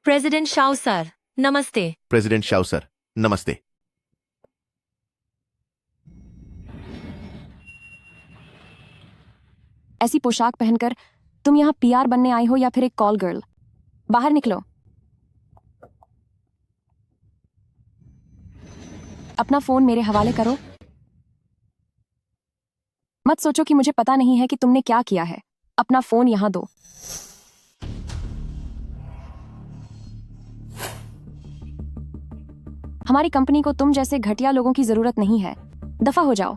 President Shao sir, नमस्ते। President Shao sir, नमस्ते। ऐसी पोशाक पहनकर तुम यहाँ पीआर बनने आई हो या फिर एक कॉल गर्ल? बाहर निकलो। अपना फोन मेरे हवाले करो। मत सोचो कि मुझे पता नहीं है कि तुमने क्या किया है। अपना फोन यहाँ दो। हमारी कंपनी को तुम जैसे घटिया लोगों की जरूरत नहीं है। दफा हो जाओ।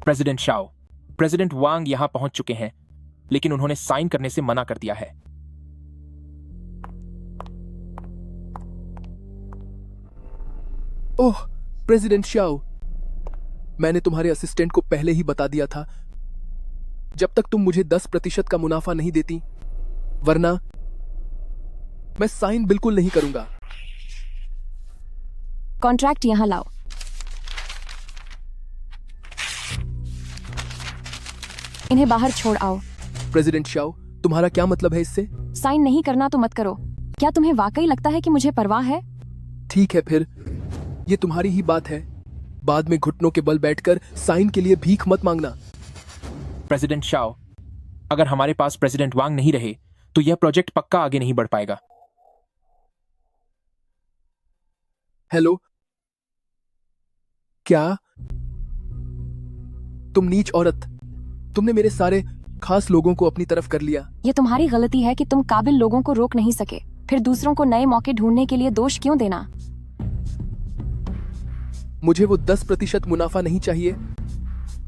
प्रेसिडेंट शाओ, प्रेसिडेंट वांग यहां पहुंच चुके हैं, लेकिन उन्होंने साइन करने से मना कर दिया है। ओह, प्रेसिडेंट शाओ, मैंने तुम्हारे असिस्टेंट को पहले ही बता दिया था, जब तक तुम मुझे 10% का मुनाफा नहीं देती, वरना मैं साइन बिल्कुल नहीं करूंगा। कॉन्ट्रैक्ट यहाँ लाओ। इन्हें बाहर छोड़ आओ। प्रेसिडेंट शाओ, तुम्हारा क्या मतलब है इससे? साइन नहीं करना तो मत करो। क्या तुम्हें वाकई लगता है कि मुझे परवाह है? ठीक है, फिर ये तुम्हारी ही बात है। बाद में घुटनों के बल बैठकर साइन के लिए भीख मत मांगना। प्रेसिडेंट शाओ, अगर हमारे पास प्रेसिडेंट वांग नहीं रहे तो यह प्रोजेक्ट पक्का आगे नहीं बढ़ पाएगा। हेलो, क्या तुम नीच औरत, तुमने मेरे सारे खास लोगों को अपनी तरफ कर लिया। ये तुम्हारी गलती है कि तुम काबिल लोगों को रोक नहीं सके। फिर दूसरों को नए मौके ढूंढने के लिए दोष क्यों देना? मुझे वो 10% मुनाफा नहीं चाहिए।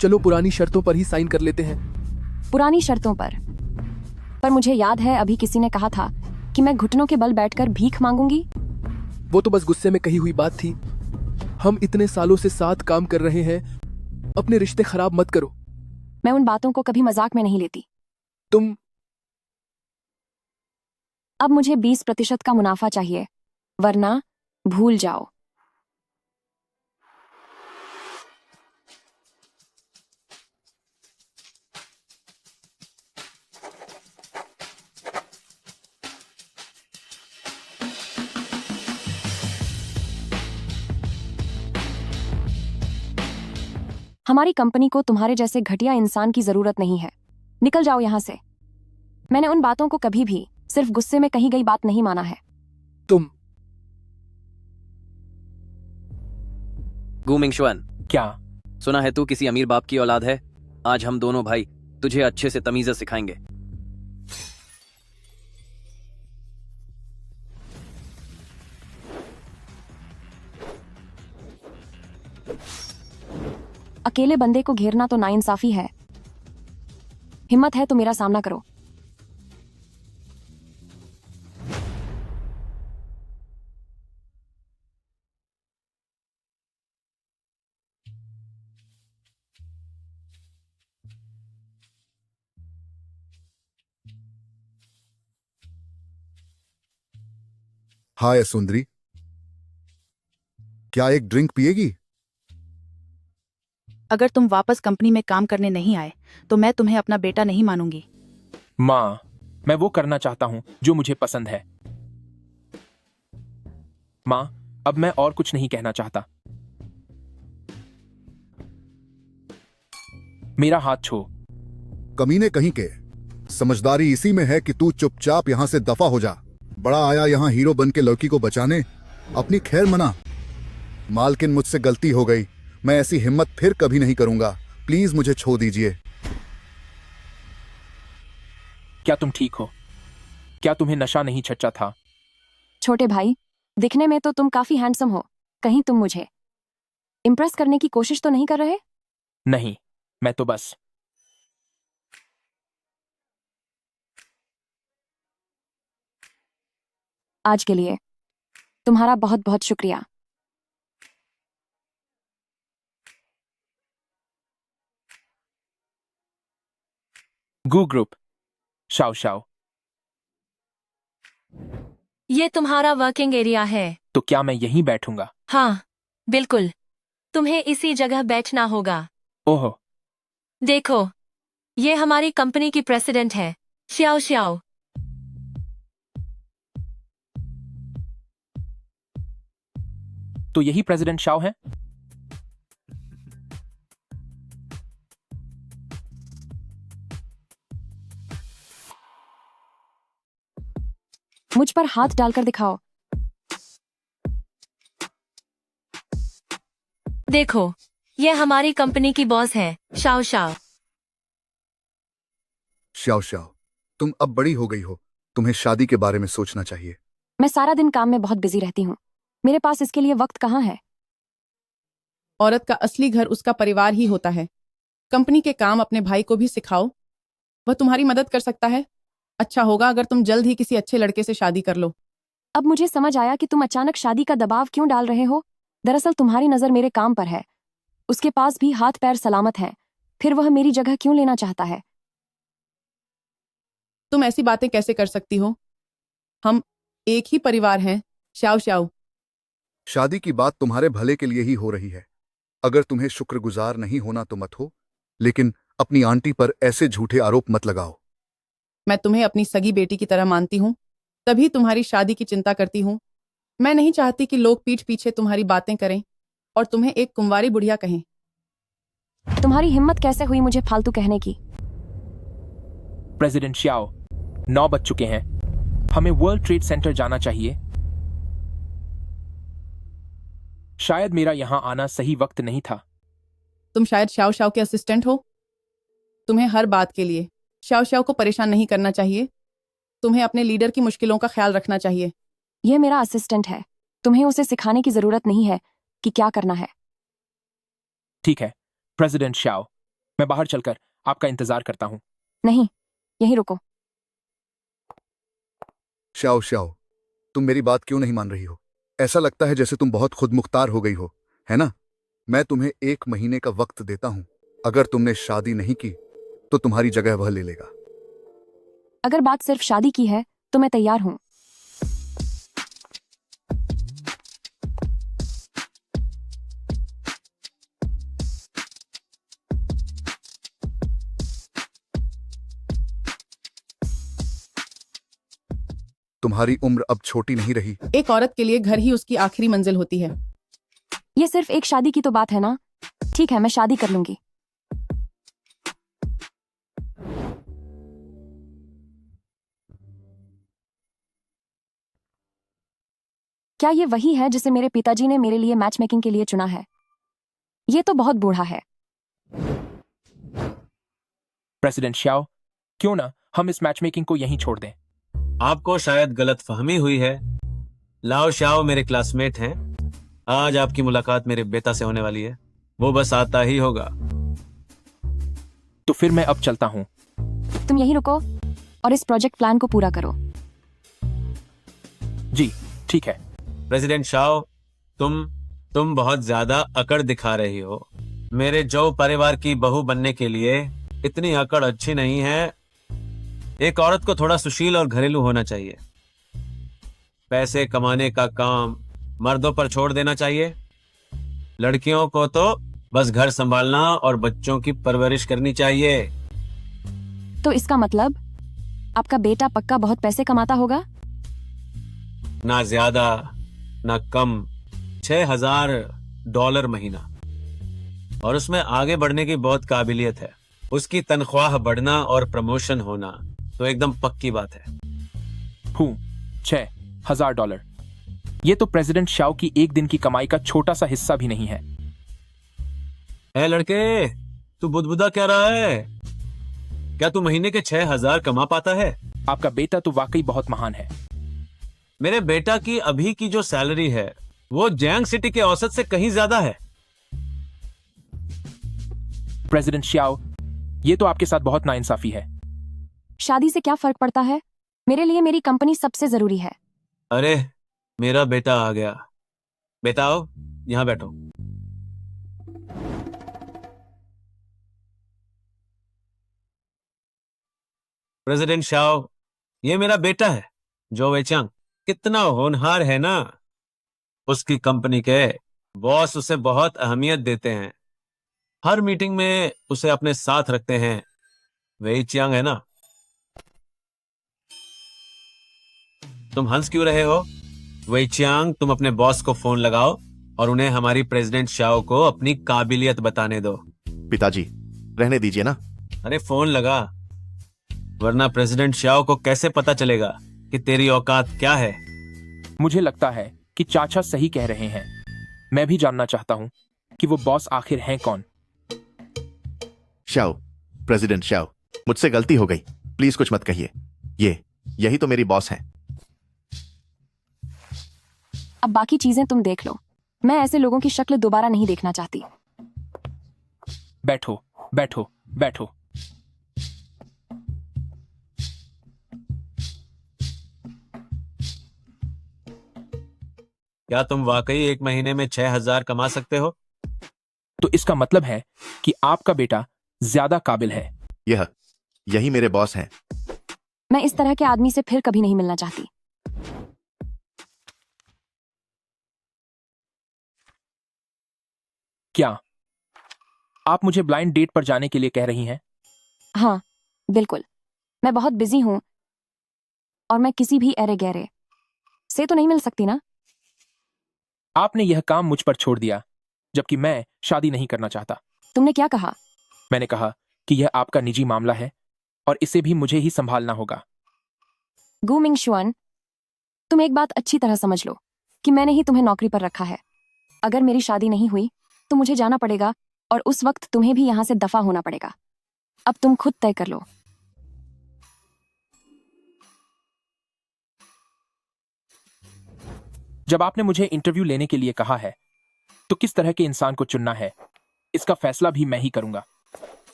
चलो पुरानी शर्तों पर ही साइन कर लेते हैं। पुरानी शर्तों पर मुझे याद है अभी किसी ने कहा था कि मैं घुटनों के बल बैठकर भीख मांगूंगी। वो तो बस गुस्से में कही हुई बात थी। हम इतने सालों से साथ काम कर रहे हैं, अपने रिश्ते खराब मत करो। मैं उन बातों को कभी मजाक में नहीं लेती। तुम अब मुझे 20% का मुनाफा चाहिए, वरना भूल जाओ। हमारी कंपनी को तुम्हारे जैसे घटिया इंसान की जरूरत नहीं है। निकल जाओ यहाँ से। मैंने उन बातों को कभी भी सिर्फ गुस्से में कही गई बात नहीं माना है। तुम गु मिंगशुआन, क्या? सुना है तू किसी अमीर बाप की औलाद है। आज हम दोनों भाई तुझे अच्छे से तमीज़ सिखाएंगे। अकेले बंदे को घेरना तो नाइंसाफी है। हिम्मत है तो मेरा सामना करो। हाय सुंदरी, क्या एक ड्रिंक पिएगी? अगर तुम वापस कंपनी में काम करने नहीं आए तो मैं तुम्हें अपना बेटा नहीं मानूंगी। माँ, मैं वो करना चाहता हूं जो मुझे पसंद है। माँ, अब मैं और कुछ नहीं कहना चाहता। मेरा हाथ छो। कमीने कहीं के, समझदारी इसी में है कि तू चुपचाप यहां से दफा हो जा। बड़ा आया यहां हीरो बन के लड़की को बचाने, अपनी खैर मना। मालकिन, मुझसे गलती हो गई, मैं ऐसी हिम्मत फिर कभी नहीं करूंगा। प्लीज मुझे छोड़ दीजिए। क्या तुम ठीक हो? क्या तुम्हें नशा नहीं चढ़ा था? छोटे भाई, दिखने में तो तुम काफी हैंडसम हो। कहीं तुम मुझे इम्प्रेस करने की कोशिश तो नहीं कर रहे? नहीं, मैं तो बस। आज के लिए तुम्हारा बहुत बहुत शुक्रिया। गू ग्रुप, शाओ शाओ। ये तुम्हारा वर्किंग एरिया है। तो क्या मैं यहीं बैठूंगा? हाँ, बिल्कुल। तुम्हें इसी जगह बैठना होगा। ओह, देखो, ये हमारी कंपनी की प्रेसिडेंट है, श्याओ श्याओ। तो यही प्रेसिडेंट शाओ है? मुझ पर हाथ डालकर दिखाओ। देखो, ये हमारी कंपनी की बॉस है, शाओ शाओ। श्याओ श्याओ, तुम अब बड़ी हो गई हो, तुम्हें शादी के बारे में सोचना चाहिए। मैं सारा दिन काम में बहुत बिजी रहती हूँ, मेरे पास इसके लिए वक्त कहाँ है। औरत का असली घर उसका परिवार ही होता है। कंपनी के काम अपने भाई को भी सिखाओ, वह तुम्हारी मदद कर सकता है। अच्छा होगा अगर तुम जल्द ही किसी अच्छे लड़के से शादी कर लो। अब मुझे समझ आया कि तुम अचानक शादी का दबाव क्यों डाल रहे हो। दरअसल तुम्हारी नजर मेरे काम पर है, उसके पास भी हाथ पैर सलामत हैं, फिर वह मेरी जगह क्यों लेना चाहता है। तुम ऐसी बातें कैसे कर सकती हो? हम एक ही परिवार हैं, श्याओ श्याओ। शादी की बात तुम्हारे भले के लिए ही हो रही है। अगर तुम्हें शुक्रगुजार नहीं होना तो मत हो, लेकिन अपनी आंटी पर ऐसे झूठे आरोप मत लगाओ। मैं तुम्हें अपनी सगी बेटी की तरह मानती हूँ, तभी तुम्हारी शादी की चिंता करती हूँ। मैं नहीं चाहती कि लोग पीठ पीछे तुम्हारी बातें करें और तुम्हें एक कुंवारी बुढ़िया कहें। तुम्हारी हिम्मत कैसे हुई मुझे फालतू कहने की। प्रेसिडेंट शाओ, 9 बज चुके हैं, हमें वर्ल्ड ट्रेड सेंटर जाना चाहिए। शायद मेरा यहां आना सही वक्त नहीं था। तुम शायद श्याओ श्याओ के असिस्टेंट हो। तुम्हें हर बात के लिए श्याओ श्याओ को परेशान नहीं करना चाहिए। तुम्हें अपने लीडर की मुश्किलों का ख्याल रखना चाहिए। यह मेरा असिस्टेंट है, तुम्हें उसे सिखाने की जरूरत नहीं है कि क्या करना है। ठीक है प्रेसिडेंट शाओ, मैं बाहर चलकर आपका इंतजार करता हूं। नहीं, यहीं रुको। श्याओ श्याओ, तुम मेरी बात क्यों नहीं मान रही हो? ऐसा लगता है जैसे तुम बहुत खुदमुख्तार हो गई हो, है ना? मैं तुम्हें 1 महीने का वक्त देता हूं। अगर तुमने शादी नहीं की तो तुम्हारी जगह वह ले लेगा। अगर बात सिर्फ शादी की है तो मैं तैयार हूं। तुम्हारी उम्र अब छोटी नहीं रही। एक औरत के लिए घर ही उसकी आखिरी मंजिल होती है। यह सिर्फ एक शादी की तो बात है ना। ठीक है, मैं शादी कर लूंगी। क्या ये वही है जिसे मेरे पिताजी ने मेरे लिए मैच मेकिंग के लिए चुना है? ये तो बहुत बूढ़ा है। प्रेसिडेंट शाओ, क्यों ना हम इस मैच मेकिंग को यहीं छोड़ दें। आपको शायद गलत फहमी हुई है। लाओ शाओ मेरे क्लासमेट हैं। आज आपकी मुलाकात मेरे बेटा से होने वाली है, वो बस आता ही होगा। तो फिर मैं अब चलता हूं। तुम यहीं रुको और इस प्रोजेक्ट प्लान को पूरा करो। जी ठीक है। प्रेसिडेंट शाओ, तुम बहुत ज्यादा अकड़ दिखा रही हो। मेरे जो परिवार की बहू बनने के लिए इतनी अकड़ अच्छी नहीं है। एक औरत को थोड़ा सुशील और घरेलू होना चाहिए। पैसे कमाने का काम मर्दों पर छोड़ देना चाहिए। लड़कियों को तो बस घर संभालना और बच्चों की परवरिश करनी चाहिए। तो इसका मतलब आपका बेटा पक्का बहुत पैसे कमाता होगा? ना ज्यादा ना कम, $6,000 महीना। और उसमें आगे बढ़ने की बहुत काबिलियत है। उसकी तनख्वाह बढ़ना और प्रमोशन होना तो एकदम पक्की बात है। $6,000। ये तो प्रेसिडेंट शाओ की एक दिन की कमाई का छोटा सा हिस्सा भी नहीं है। लड़के, तू बुदबुदा क्या रहा है? क्या तू महीने के 6,000 कमा पाता है? आपका बेटा तो वाकई बहुत महान है। मेरे बेटा की अभी की जो सैलरी है वो जैंग सिटी के औसत से कहीं ज्यादा है। प्रेसिडेंट शाओ, ये तो आपके साथ बहुत नाइंसाफी है। शादी से क्या फर्क पड़ता है? मेरे लिए मेरी कंपनी सबसे जरूरी है। अरे मेरा बेटा आ गया। बेटा आओ, यहां बैठो। प्रेसिडेंट शाओ, ये मेरा बेटा है जो वेचांग। कितना होनहार है ना। उसकी कंपनी के बॉस उसे बहुत अहमियत देते हैं। हर मीटिंग में उसे अपने साथ रखते हैं, वही चियांग है ना? तुम हंस क्यों रहे हो? वही चियांग, तुम अपने बॉस को फोन लगाओ और उन्हें हमारी प्रेसिडेंट शाओ को अपनी काबिलियत बताने दो। पिताजी, रहने दीजिए ना। अरे फोन लगा, वरना प्रेसिडेंट शाओ को कैसे पता चलेगा कि तेरी औकात क्या है? मुझे लगता है कि चाचा सही कह रहे हैं। मैं भी जानना चाहता हूँ कि वो बॉस आखिर हैं कौन। शाओ, प्रेसिडेंट शाओ, मुझसे गलती हो गई, प्लीज कुछ मत कहिए। यही तो मेरी बॉस हैं। अब बाकी चीजें तुम देख लो। मैं ऐसे लोगों की शक्ल दोबारा नहीं देखना चाहती। बैठो बैठो बैठो। क्या तुम वाकई एक महीने में 6,000 कमा सकते हो? तो इसका मतलब है कि आपका बेटा ज्यादा काबिल है। यही मेरे बॉस हैं। मैं इस तरह के आदमी से फिर कभी नहीं मिलना चाहती। क्या आप मुझे ब्लाइंड डेट पर जाने के लिए कह रही हैं? हाँ, बिल्कुल। मैं बहुत बिजी हूं और मैं किसी भी अरे गहरे से तो नहीं मिल सकती ना। आपने यह काम मुझ पर छोड़ दिया, जबकि मैं शादी नहीं करना चाहता। तुमने क्या कहा? मैंने कहा कि यह आपका निजी मामला है और इसे भी मुझे ही संभालना होगा। गु मिंगशुआन, तुम एक बात अच्छी तरह समझ लो कि मैंने ही तुम्हें नौकरी पर रखा है। अगर मेरी शादी नहीं हुई तो मुझे जाना पड़ेगा और उस वक्त तुम्हें भी यहां से दफा होना पड़ेगा। अब तुम खुद तय कर लो। जब आपने मुझे इंटरव्यू लेने के लिए कहा है, तो किस तरह के इंसान को चुनना है, इसका फैसला भी मैं ही करूंगा।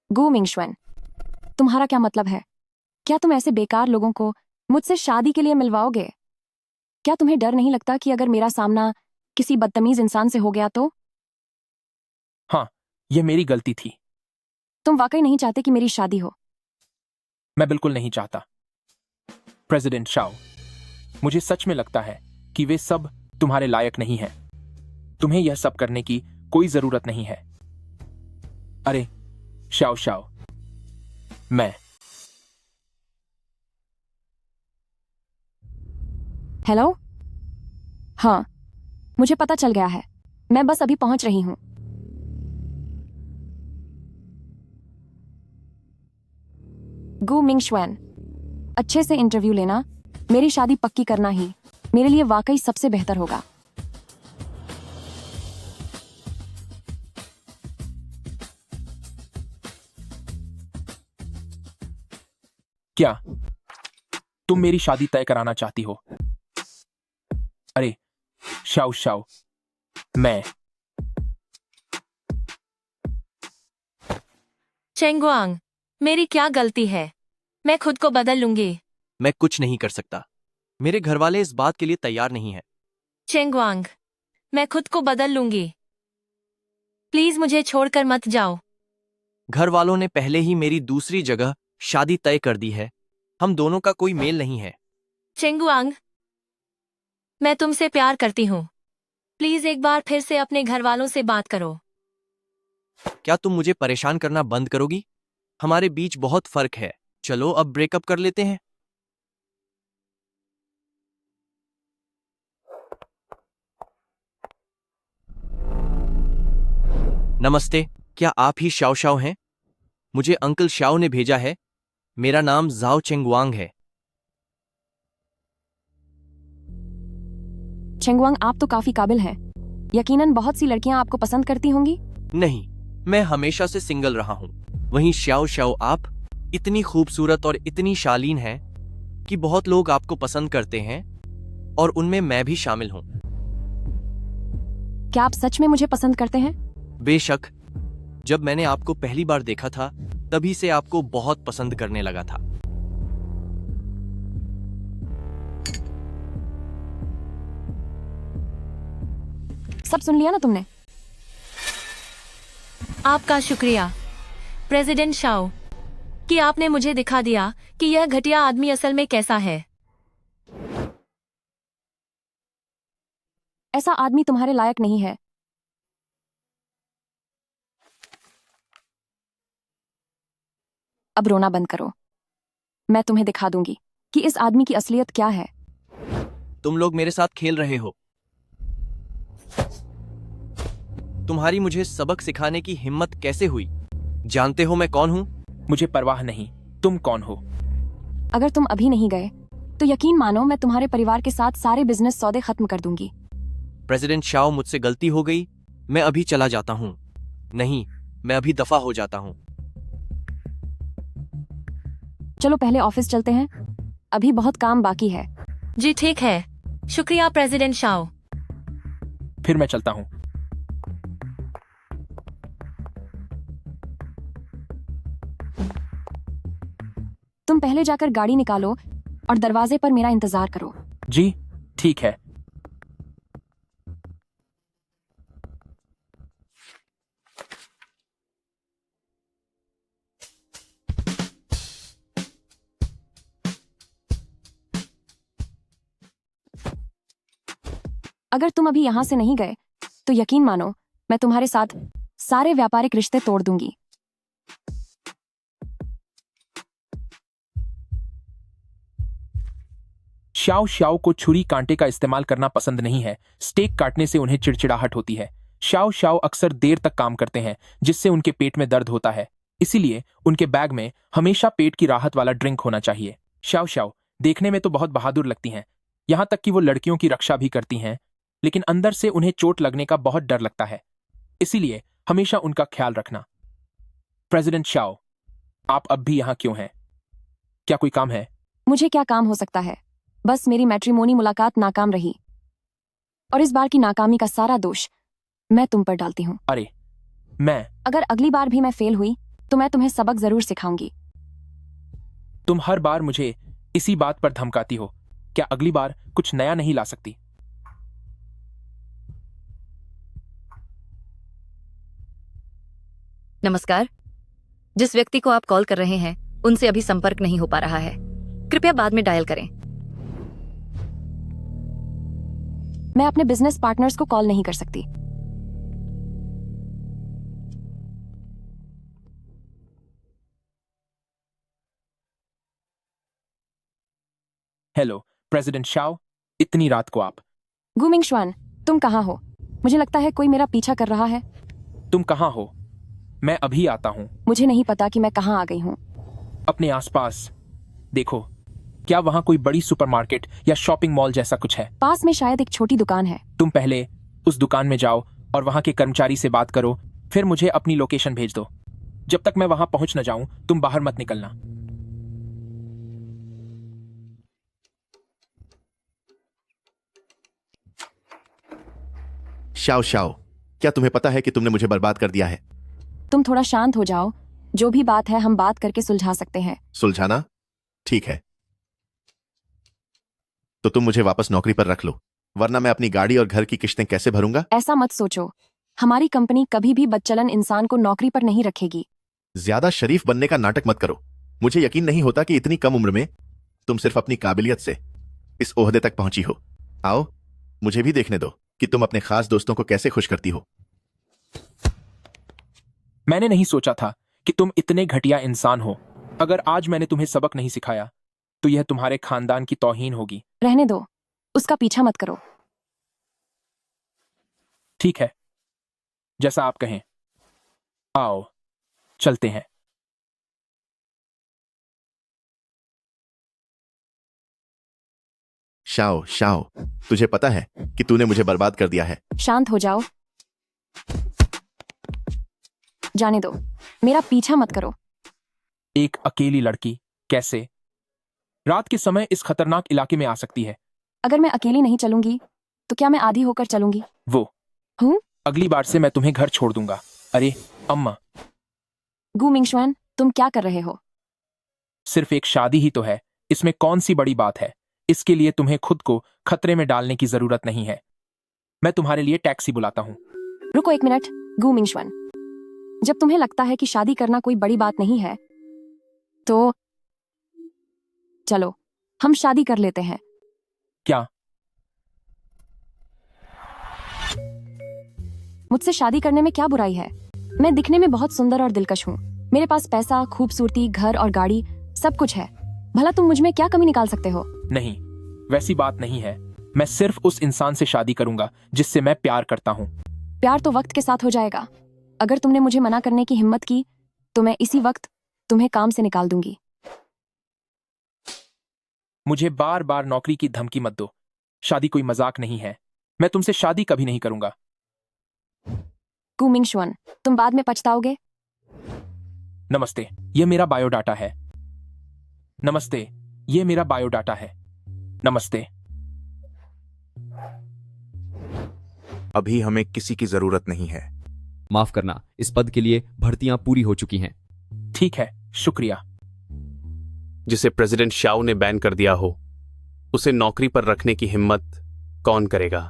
गु मिंगशुआन, तुम्हारा क्या मतलब है? क्या तुम ऐसे बेकार लोगों को मुझसे शादी के लिए मिलवाओगे? क्या तुम्हें डर नहीं लगता कि अगर मेरा सामना किसी बदतमीज इंसान से हो गया तो? हाँ, यह मेरी गलती थी। तुम वाकई नहीं चाहते कि मेरी शादी हो? मैं बिल्कुल नहीं चाहता। प्रेसिडेंट शाओ, मुझे सच में लगता है कि वे सब तुम्हारे लायक नहीं हैं। तुम्हें यह सब करने की कोई जरूरत नहीं है। अरे शाओ शाओ, मैं हेलो? हाँ, मुझे पता चल गया है। मैं बस अभी पहुंच रही हूं। गु मिंगशुआन, अच्छे से इंटरव्यू लेना। मेरी शादी पक्की करना ही मेरे लिए वाकई सबसे बेहतर होगा। क्या तुम मेरी शादी तय कराना चाहती हो? अरे शाओ शाओ, मैं चेंगवांग, मेरी क्या गलती है? मैं खुद को बदल लूंगी। मैं कुछ नहीं कर सकता। मेरे घरवाले इस बात के लिए तैयार नहीं है। चेंगवांग, मैं खुद को बदल लूंगी। प्लीज मुझे छोड़कर मत जाओ। घर वालों ने पहले ही मेरी दूसरी जगह शादी तय कर दी है। हम दोनों का कोई मेल नहीं है। चेंगवांग, मैं तुमसे प्यार करती हूँ। प्लीज एक बार फिर से अपने घर वालों से बात करो। क्या तुम मुझे परेशान करना बंद करोगी? हमारे बीच बहुत फर्क है। चलो अब ब्रेकअप कर लेते हैं। नमस्ते, क्या आप ही शाओ शाओ हैं? मुझे अंकल शाओ ने भेजा है। मेरा नाम जाओ चेंगवांग है। चेंगवांग, आप तो काफी काबिल हैं। यकीनन बहुत सी लड़कियां आपको पसंद करती होंगी। नहीं, मैं हमेशा से सिंगल रहा हूं। वहीं शाओ शाओ, आप इतनी खूबसूरत और इतनी शालीन हैं कि बहुत लोग आपको पसंद करते हैं और उनमें मैं भी शामिल हूं। क्या आप सच में मुझे पसंद करते हैं? बेशक, जब मैंने आपको पहली बार देखा था तभी से आपको बहुत पसंद करने लगा था। सब सुन लिया ना तुमने? आपका शुक्रिया प्रेसिडेंट शाओ कि आपने मुझे दिखा दिया कि यह घटिया आदमी असल में कैसा है। ऐसा आदमी तुम्हारे लायक नहीं है। अब रोना बंद करो। मैं तुम्हें दिखा दूंगी कि इस आदमी की असलियत क्या है। तुम लोग मेरे साथ खेल रहे हो। तुम्हारी मुझे सबक सिखाने की हिम्मत कैसे हुई? जानते हो मैं कौन हूं? मुझे परवाह नहीं तुम कौन हो। अगर तुम अभी नहीं गए तो यकीन मानो मैं तुम्हारे परिवार के साथ सारे बिजनेस सौदे खत्म कर दूंगी। प्रेसिडेंट शाओ, मुझसे गलती हो गई। मैं अभी चला जाता हूं। नहीं, मैं अभी दफा हो जाता हूं। चलो पहले ऑफिस चलते हैं, अभी बहुत काम बाकी है। जी ठीक है, शुक्रिया प्रेसिडेंट शाओ। फिर मैं चलता हूं। तुम पहले जाकर गाड़ी निकालो और दरवाजे पर मेरा इंतजार करो। जी ठीक है। अगर तुम अभी यहां से नहीं गए तो यकीन मानो मैं तुम्हारे साथ सारे व्यापारिक रिश्ते तोड़ दूंगी। श्याओ श्याओ को छुरी कांटे का इस्तेमाल करना पसंद नहीं है। स्टेक काटने से उन्हें चिड़चिड़ाहट होती है। श्याओ श्याओ अक्सर देर तक काम करते हैं जिससे उनके पेट में दर्द होता है। इसीलिए उनके बैग में हमेशा पेट की राहत वाला ड्रिंक होना चाहिए। श्याओ श्याओ देखने में तो बहुत बहादुर लगती हैं, यहां तक कि वो लड़कियों की रक्षा भी करती हैं, लेकिन अंदर से उन्हें चोट लगने का बहुत डर लगता है। इसीलिए हमेशा उनका ख्याल रखना। प्रेसिडेंट शाओ, आप अब भी यहां क्यों हैं? क्या कोई काम है? मुझे क्या काम हो सकता है, बस मेरी मैट्रिमोनी मुलाकात नाकाम रही और इस बार की नाकामी का सारा दोष मैं तुम पर डालती हूँ। अरे मैं अगर अगली बार भी मैं फेल हुई तो मैं तुम्हें सबक जरूर सिखाऊंगी। तुम हर बार मुझे इसी बात पर धमकाती हो। क्या अगली बार कुछ नया नहीं ला सकती? नमस्कार। जिस व्यक्ति को आप कॉल कर रहे हैं उनसे अभी संपर्क नहीं हो पा रहा है, कृपया बाद में डायल करें। मैं अपने बिजनेस पार्टनर्स को कॉल नहीं कर सकती। हेलो प्रेसिडेंट शाओ, इतनी रात को आप? गुमिंग शुआन, तुम कहाँ हो? मुझे लगता है कोई मेरा पीछा कर रहा है। तुम कहाँ हो? मैं अभी आता हूँ। मुझे नहीं पता कि मैं कहाँ आ गई हूँ। अपने आसपास देखो, क्या वहाँ कोई बड़ी सुपरमार्केट या शॉपिंग मॉल जैसा कुछ है? पास में शायद एक छोटी दुकान है। तुम पहले उस दुकान में जाओ और वहाँ के कर्मचारी से बात करो, फिर मुझे अपनी लोकेशन भेज दो। जब तक मैं वहाँ पहुँच न जाऊँ तुम बाहर मत निकलना। शाओ शाओ, क्या तुम्हें पता है कि तुमने मुझे बर्बाद कर दिया है? तुम थोड़ा शांत हो जाओ, जो भी बात है हम बात करके सुलझा सकते हैं। सुलझाना? ठीक है, तो तुम मुझे वापस नौकरी पर रख लो, वरना मैं अपनी गाड़ी और घर की किश्तें कैसे भरूंगा? ऐसा मत सोचो, हमारी कंपनी कभी भी बदचलन इंसान को नौकरी पर नहीं रखेगी। ज्यादा शरीफ बनने का नाटक मत करो। मुझे यकीन नहीं होता कि इतनी कम उम्र में तुम सिर्फ अपनी काबिलियत से इस ओहदे तक पहुंची हो। आओ, मुझे भी देखने दो कि तुम अपने खास दोस्तों को कैसे खुश करती हो। मैंने नहीं सोचा था कि तुम इतने घटिया इंसान हो। अगर आज मैंने तुम्हें सबक नहीं सिखाया तो यह तुम्हारे खानदान की तौहीन होगी। रहने दो, उसका पीछा मत करो। ठीक है, जैसा आप कहें। आओ चलते हैं। शाओ शाओ, तुझे पता है कि तूने मुझे बर्बाद कर दिया है। शांत हो जाओ, जाने दो, मेरा पीछा मत करो। एक अकेली लड़की कैसे रात के समय इस खतरनाक इलाके में आ सकती है? अगर मैं अकेली नहीं चलूंगी तो क्या मैं आधी होकर चलूंगी? वो हूँ? अगली बार से मैं तुम्हें घर छोड़ दूंगा। अरे अम्मा, गु मिंगशुआन, तुम क्या कर रहे हो? सिर्फ एक शादी ही तो है, इसमें कौन सी बड़ी बात है? इसके लिए तुम्हें खुद को खतरे में डालने की जरूरत नहीं है। मैं तुम्हारे लिए टैक्सी बुलाता हूँ। रुको एक मिनट, गू मिंगशुआन। जब तुम्हें लगता है कि शादी करना कोई बड़ी बात नहीं है, तो चलो हम शादी कर लेते हैं। क्या? मुझसे शादी करने में क्या बुराई है? मैं दिखने में बहुत सुंदर और दिलकश हूँ। मेरे पास पैसा, खूबसूरती, घर और गाड़ी सब कुछ है। भला तुम मुझ में क्या कमी निकाल सकते हो? नहीं, वैसी बात नहीं है। मैं सिर्फ उस इंसान से शादी करूंगा जिससे मैं प्यार करता हूँ। प्यार तो वक्त के साथ हो जाएगा। अगर तुमने मुझे मना करने की हिम्मत की तो मैं इसी वक्त तुम्हें काम से निकाल दूंगी। मुझे बार बार नौकरी की धमकी मत दो। शादी कोई मजाक नहीं है। मैं तुमसे शादी कभी नहीं करूंगा। गू मिंगशुआन, तुम बाद में पछताओगे। नमस्ते, यह मेरा बायोडाटा है। नमस्ते, यह मेरा बायोडाटा है। नमस्ते। अभी हमें किसी की जरूरत नहीं है। माफ करना, इस पद के लिए भर्तियां पूरी हो चुकी हैं। ठीक है, शुक्रिया। जिसे प्रेसिडेंट शाओ ने बैन कर दिया हो, उसे नौकरी पर रखने की हिम्मत कौन करेगा?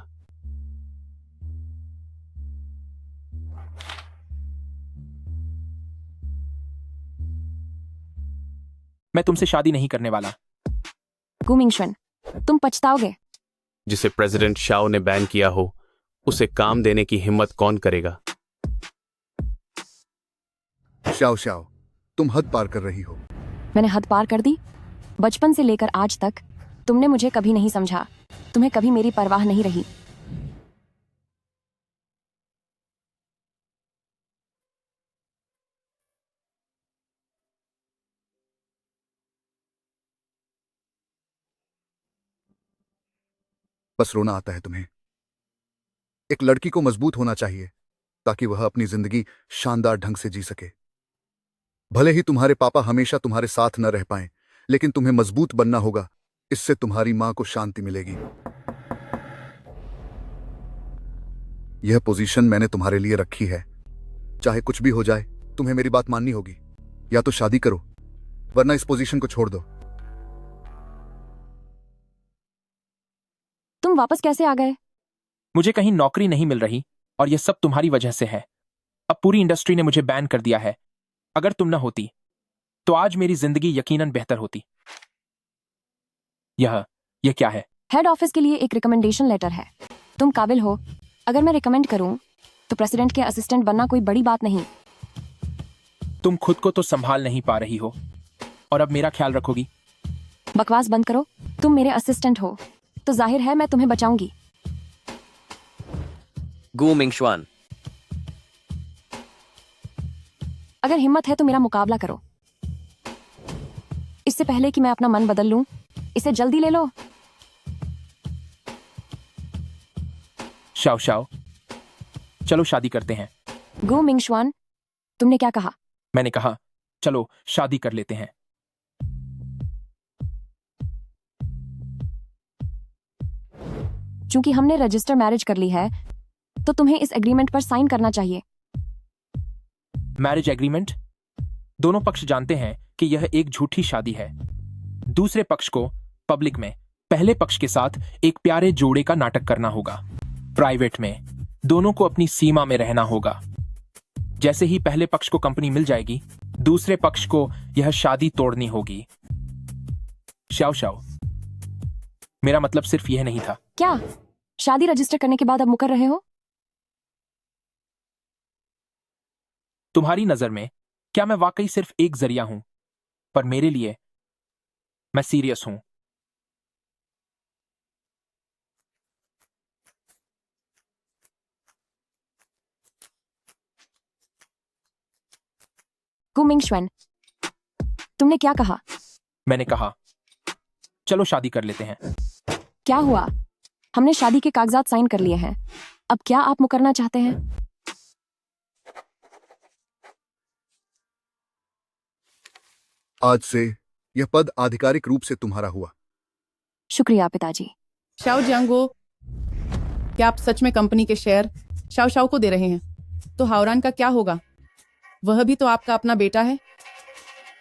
मैं तुमसे शादी नहीं करने वाला। गू मिंगशुआन, तुम पछताओगे। जिसे प्रेसिडेंट शाओ ने बैन किया हो, उसे काम देने की हिम्मत कौन करेगा? शाओ शाओ, तुम हद पार कर रही हो। मैंने हद पार कर दी? बचपन से लेकर आज तक तुमने मुझे कभी नहीं समझा। तुम्हें कभी मेरी परवाह नहीं रही। बस रोना आता है तुम्हें। एक लड़की को मजबूत होना चाहिए ताकि वह अपनी जिंदगी शानदार ढंग से जी सके। भले ही तुम्हारे पापा हमेशा तुम्हारे साथ न रह पाएं, लेकिन तुम्हें मजबूत बनना होगा। इससे तुम्हारी मां को शांति मिलेगी। यह पोजीशन मैंने तुम्हारे लिए रखी है। चाहे कुछ भी हो जाए, तुम्हें मेरी बात माननी होगी। या तो शादी करो, वरना इस पोजीशन को छोड़ दो। तुम वापस कैसे आ गए? मुझे कहीं नौकरी नहीं मिल रही और यह सब तुम्हारी वजह से है। अब पूरी इंडस्ट्री ने मुझे बैन कर दिया है। अगर तुम न होती तो आज मेरी जिंदगी यकीनन बेहतर होती। यह क्या है? हेड ऑफिस के लिए एक रिकमेंडेशन लेटर है। तुम काबिल हो। अगर मैं रिकमेंड करूं तो प्रेसिडेंट के असिस्टेंट बनना कोई बड़ी बात नहीं। तुम खुद को तो संभाल नहीं पा रही हो और अब मेरा ख्याल रखोगी? बकवास बंद करो। तुम मेरे असिस्टेंट हो तो जाहिर है मैं तुम्हें बचाऊंगी। गू मिंगशुआन, अगर हिम्मत है तो मेरा मुकाबला करो। इससे पहले कि मैं अपना मन बदल लूं, इसे जल्दी ले लो। शाओ शाओ, चलो शादी करते हैं। गू मिंगशुआन, तुमने क्या कहा? मैंने कहा चलो शादी कर लेते हैं। चूंकि हमने रजिस्टर मैरिज कर ली है तो तुम्हें इस एग्रीमेंट पर साइन करना चाहिए। Marriage agreement? दोनों पक्ष जानते हैं कि यह एक झूठी शादी है। दूसरे पक्ष को पब्लिक में पहले पक्ष के साथ एक प्यारे जोड़े का नाटक करना होगा। प्राइवेट में दोनों को अपनी सीमा में रहना होगा। जैसे ही पहले पक्ष को कंपनी मिल जाएगी, दूसरे पक्ष को यह शादी तोड़नी होगी। शाओ शाओ, मेरा मतलब सिर्फ यह नहीं था। क्या शादी रजिस्टर करने के बाद अब मुकर रहे हो? तुम्हारी नजर में क्या मैं वाकई सिर्फ एक जरिया हूं? पर मेरे लिए मैं सीरियस हूं। गू मिंगशुआन, तुमने क्या कहा? मैंने कहा चलो शादी कर लेते हैं। क्या हुआ? हमने शादी के कागजात साइन कर लिए हैं। अब क्या आप मुकरना चाहते हैं? आज से यह पद आधिकारिक रूप से तुम्हारा हुआ। शुक्रिया पिताजी। शाओ जियांगो, क्या आप सच में कंपनी के शेयर शाओ शाओ को दे रहे हैं? तो हावरान का क्या होगा? वह भी तो आपका अपना बेटा है।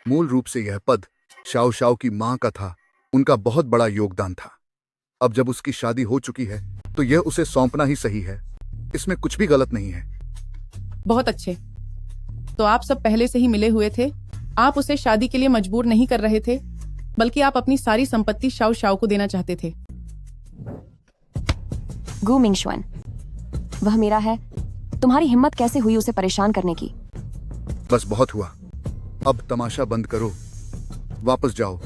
मूल रूप से यह पद शाओ शाओ की मां का था। उनका बहुत बड़ा योगदान था। अब जब उसकी शादी हो चुकी है तो यह उसे सौंपना ही सही है। इसमें कुछ भी गलत नहीं है। बहुत अच्छे। तो आप सब पहले से ही मिले हुए थे। आप उसे शादी के लिए मजबूर नहीं कर रहे थे, बल्कि आप अपनी सारी संपत्ति शाओ शाओ को देना चाहते थे। गु मिंगशुआन, वह मेरा है। तुम्हारी हिम्मत कैसे हुई उसे परेशान करने की? बस बहुत हुआ, अब तमाशा बंद करो, वापस जाओ।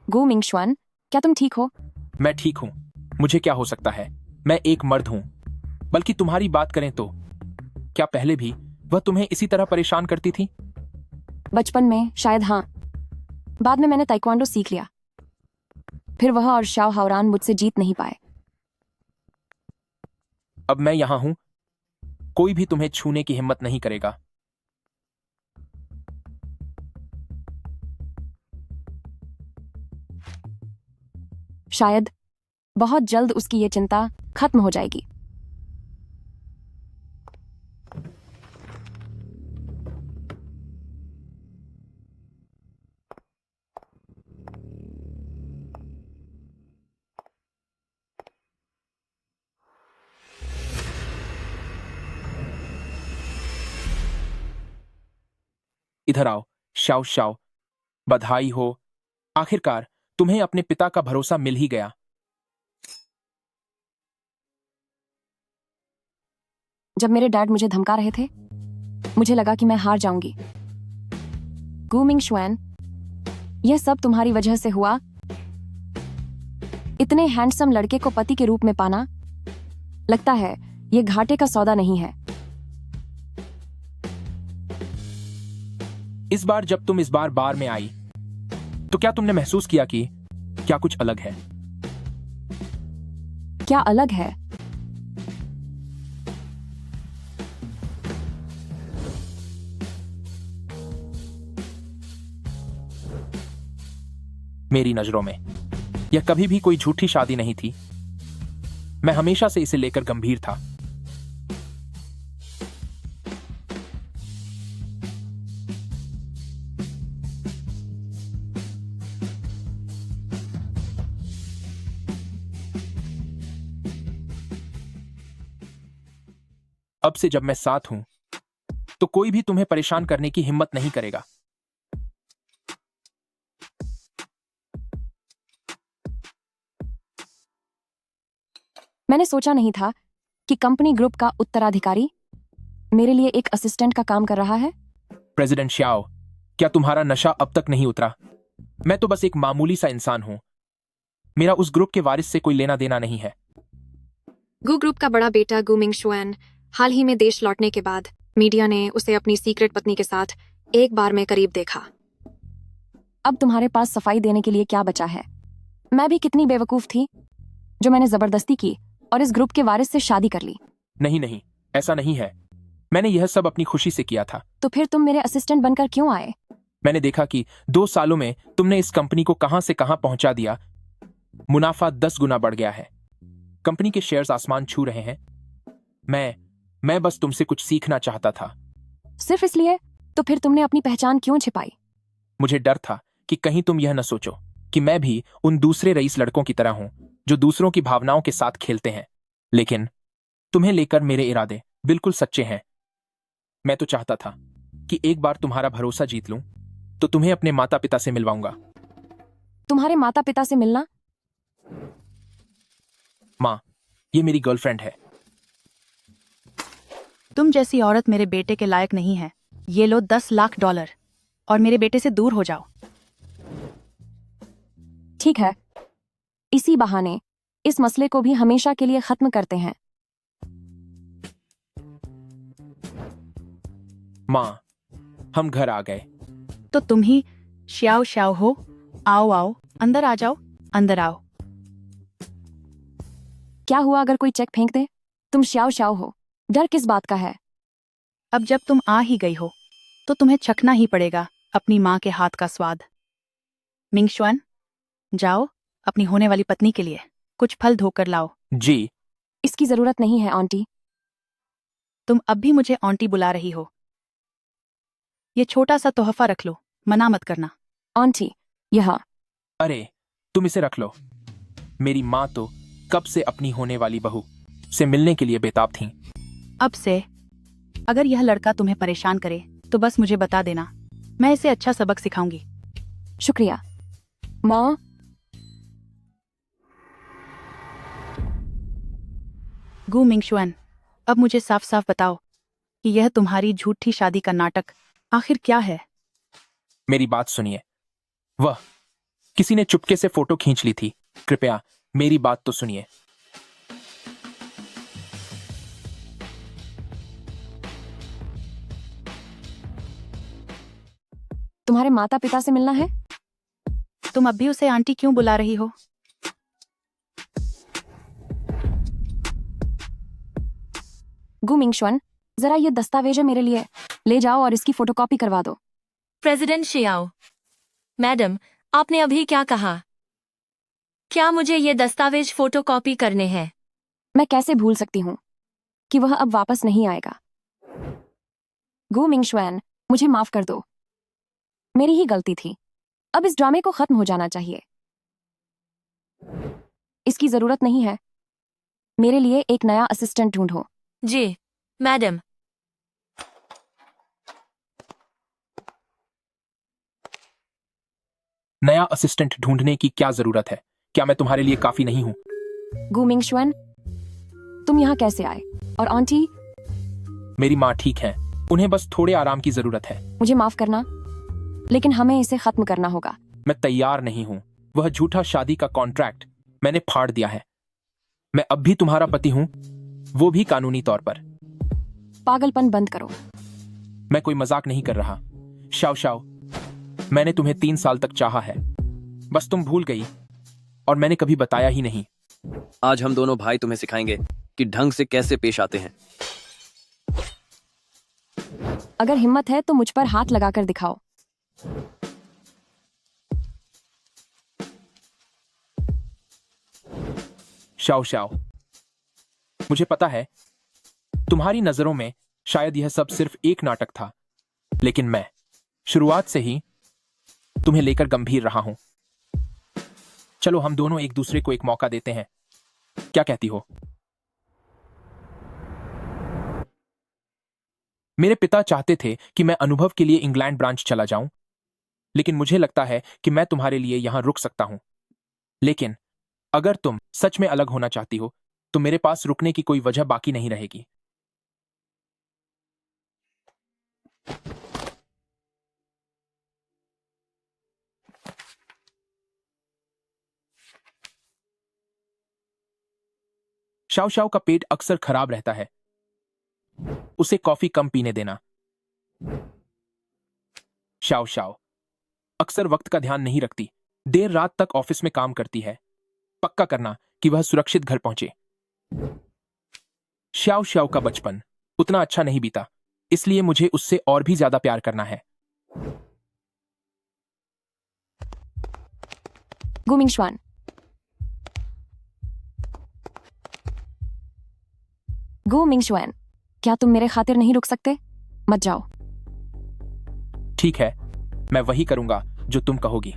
गु मिंगशुआन, क्या तुम ठीक हो? मैं ठीक हूं। मुझे क्या हो सकता है? मैं एक मर्द हूं। बल्कि तुम्हारी बात करें तो क्या पहले भी वह तुम्हें इसी तरह परेशान करती थी? बचपन में शायद, हाँ। बाद में मैंने ताइक्वांडो सीख लिया। फिर वह और शाओ हावरान मुझसे जीत नहीं पाए। अब मैं यहां हूं, कोई भी तुम्हें छूने की हिम्मत नहीं करेगा। शायद बहुत जल्द उसकी ये चिंता खत्म हो जाएगी। इधर आओ शाओ शाओ, बधाई हो। आखिरकार तुम्हें अपने पिता का भरोसा मिल ही गया। जब मेरे डैड मुझे धमका रहे थे, मुझे लगा कि मैं हार जाऊंगी। गु मिंगशुआन, यह सब तुम्हारी वजह से हुआ। इतने हैंडसम लड़के को पति के रूप में पाना, लगता है यह घाटे का सौदा नहीं है। इस बार जब तुम इस बार में आई तो क्या तुमने महसूस किया कि क्या कुछ अलग है? क्या अलग है? मेरी नजरों में यह कभी भी कोई झूठी शादी नहीं थी। मैं हमेशा से इसे लेकर गंभीर था। अब से जब मैं साथ हूं तो कोई भी तुम्हें परेशान करने की हिम्मत नहीं करेगा। मैंने सोचा नहीं था कि कंपनी ग्रुप का उत्तराधिकारी मेरे लिए एक असिस्टेंट का काम कर रहा है। प्रेसिडेंट श्याओ, क्या तुम्हारा नशा अब तक नहीं उतरा? मैं तो बस एक मामूली सा इंसान हूं। मेरा उस ग्रुप के वारिस से कोई लेना देना नहीं है। गु ग्रुप का बड़ा बेटा गु मिंगशुआन हाल ही में देश लौटने के बाद मीडिया ने उसे अपनी सीक्रेट पत्नी के साथ एक बार में करीब देखा। अब तुम्हारे पास सफाई देने के लिए क्या बचा है? मैं भी कितनी बेवकूफ थी जो मैंने जबरदस्ती की और इस ग्रुप के वारिस से शादी कर ली। नहीं नहीं, ऐसा नहीं है। मैंने यह सब अपनी खुशी से किया था। तो फिर तुम मेरे असिस्टेंट बनकर क्यों आए? मैंने देखा कि 2 सालों में तुमने इस कंपनी को कहां से कहां पहुंचा दिया। मुनाफा 10 गुना बढ़ गया है। कंपनी के शेयर्स आसमान छू रहे हैं। मैं बस तुमसे कुछ सीखना चाहता था। सिर्फ इसलिए? तो फिर तुमने अपनी पहचान क्यों छिपाई? मुझे डर था कि कहीं तुम यह न सोचो कि मैं भी उन दूसरे रईस लड़कों की तरह हूं जो दूसरों की भावनाओं के साथ खेलते हैं। लेकिन तुम्हें लेकर मेरे इरादे बिल्कुल सच्चे हैं। मैं तो चाहता था कि एक बार तुम्हारा भरोसा जीत लूं तो तुम्हें अपने माता पिता से मिलवाऊंगा। तुम्हारे माता पिता से मिलना? माँ, ये मेरी गर्लफ्रेंड है। तुम जैसी औरत मेरे बेटे के लायक नहीं है। ये लो $10 लाख और मेरे बेटे से दूर हो जाओ। ठीक है, इसी बहाने इस मसले को भी हमेशा के लिए खत्म करते हैं। माँ, हम घर आ गए। तो तुम ही श्याओ श्याओ हो? आओ आओ, अंदर आ जाओ, अंदर आओ। क्या हुआ अगर कोई चेक फेंक दे? तुम श्याओ श्याओ हो, डर किस बात का है? अब जब तुम आ ही गई हो तो तुम्हें चखना ही पड़ेगा अपनी माँ के हाथ का स्वाद। मिंगशुआन, जाओ अपनी होने वाली पत्नी के लिए कुछ फल धोकर लाओ। जी। इसकी जरूरत नहीं है आंटी। तुम अब भी मुझे आंटी बुला रही हो। ये छोटा सा तोहफा रख लो, मना मत करना। आंटी, यह। अरे, तुम इसे रख लो। मेरी माँ तो कब से अपनी होने वाली बहू से मिलने के लिए बेताब थीं। अब से अगर यह लड़का तुम्हें परेशान करे तो बस मुझे बता देना, मैं इसे अच्छा सबक सिखाऊंगी। शुक्रिया माँ। गु मिंगशुअन, अब मुझे साफ साफ बताओ कि यह तुम्हारी झूठी शादी का नाटक आखिर क्या है? मेरी बात सुनिए। वह किसी ने चुपके से फोटो खींच ली थी। कृपया मेरी बात तो सुनिए। तुम्हारे माता पिता से मिलना है? तुम अब भी उसे आंटी क्यों बुला रही हो? गु मिंगशुअन, जरा ये दस्तावेज है मेरे लिए, ले जाओ और इसकी फोटोकॉपी करवा दो। प्रेसिडेंट शियाओ, मैडम, आपने अभी क्या कहा? क्या मुझे ये दस्तावेज फोटोकॉपी करने हैं? मैं कैसे भूल सकती हूँ कि वह अब वापस नहीं आएगा। गु मिंगशुअन, मुझे माफ कर दो, मेरी ही गलती थी। अब इस ड्रामे को खत्म हो जाना चाहिए। इसकी जरूरत नहीं है। मेरे लिए एक नया असिस्टेंट ढूंढो। जी मैडम। नया असिस्टेंट ढूंढने की क्या जरूरत है? क्या मैं तुम्हारे लिए काफी नहीं हूं? गु मिंगशुअन, तुम यहाँ कैसे आए? और आंटी? मेरी माँ ठीक है, उन्हें बस थोड़े आराम की जरूरत है। मुझे माफ करना, लेकिन हमें इसे खत्म करना होगा। मैं तैयार नहीं हूं। वह झूठा शादी का कॉन्ट्रैक्ट मैंने फाड़ दिया है। मैं अब भी तुम्हारा पति हूं, वो भी कानूनी तौर पर। पागलपन बंद करो। मैं कोई मजाक नहीं कर रहा। शाओ शाओ, मैंने तुम्हें 3 साल तक चाहा है, बस तुम भूल गई और मैंने कभी बताया ही नहीं। आज हम दोनों भाई तुम्हें सिखाएंगे कि ढंग से कैसे पेश आते हैं। अगर हिम्मत है तो मुझ पर हाथ लगाकर दिखाओ। शाओ शाओ, मुझे पता है तुम्हारी नजरों में शायद यह सब सिर्फ एक नाटक था, लेकिन मैं शुरुआत से ही तुम्हें लेकर गंभीर रहा हूं। चलो हम दोनों एक दूसरे को एक मौका देते हैं, क्या कहती हो? मेरे पिता चाहते थे कि मैं अनुभव के लिए इंग्लैंड ब्रांच चला जाऊं, लेकिन मुझे लगता है कि मैं तुम्हारे लिए यहां रुक सकता हूं। लेकिन अगर तुम सच में अलग होना चाहती हो तो मेरे पास रुकने की कोई वजह बाकी नहीं रहेगी। शाओ शाओ का पेट अक्सर खराब रहता है, उसे कॉफी कम पीने देना। शाओ शाओ अक्सर वक्त का ध्यान नहीं रखती, देर रात तक ऑफिस में काम करती है। पक्का करना कि वह सुरक्षित घर पहुंचे। शाओ शाओ का बचपन उतना अच्छा नहीं बीता, इसलिए मुझे उससे और भी ज्यादा प्यार करना है। गु मिंगशुअन, गु मिंगशुअन, क्या तुम मेरे खातिर नहीं रुक सकते? मत जाओ। ठीक है, मैं वही करूंगा जो तुम कहोगी।